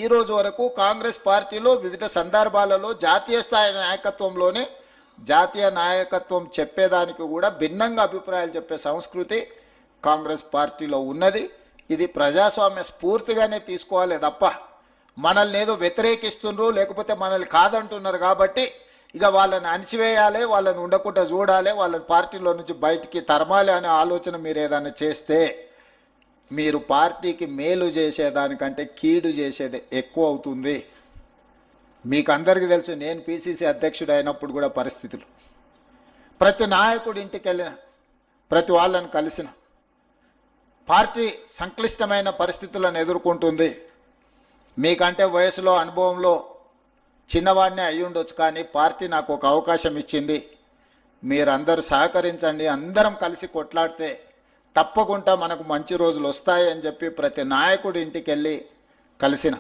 ఈ రోజు వరకు కాంగ్రెస్ పార్టీలో వివిధ సందర్భాలలో జాతీయ స్థాయి నాయకత్వంలోనే జాతీయ నాయకత్వం చెప్పేదానికి కూడా భిన్నంగా అభిప్రాయాలు చెప్పే సంస్కృతి కాంగ్రెస్ పార్టీలో ఉన్నది. ఇది ప్రజాస్వామ్య స్ఫూర్తిగానే తీసుకోవాలి తప్ప మనల్ని ఏదో వ్యతిరేకిస్తున్నారు లేకపోతే మనల్ని కాదంటున్నారు కాబట్టి ఇక వాళ్ళని అణిచివేయాలి, వాళ్ళని ఉండకుండా చూడాలి, వాళ్ళని పార్టీలో నుంచి బయటికి తరమాలి అనే ఆలోచన మీరు ఏదైనా చేస్తే మీరు పార్టీకి మేలు చేసేదానికంటే కీడు చేసేది ఎక్కువ అవుతుంది. మీకు అందరికీ తెలుసు, నేను పిసిసి అధ్యక్షుడు అయినప్పుడు కూడా పరిస్థితులు ప్రతి నాయకుడి ఇంటికి వెళ్ళిన, ప్రతి వాళ్ళని కలిసిన, పార్టీ సంక్లిష్టమైన పరిస్థితులను ఎదుర్కొంటుంది. మీకంటే వయసులో అనుభవంలో చిన్నవాడినే అయి ఉండొచ్చు, కానీ పార్టీ నాకు ఒక అవకాశం ఇచ్చింది, మీరందరూ సహకరించండి, అందరం కలిసి కొట్లాడితే తప్పకుండా మనకు మంచి రోజులు వస్తాయి అని చెప్పి ప్రతి నాయకుడి ఇంటికి వెళ్ళి కలిసిన.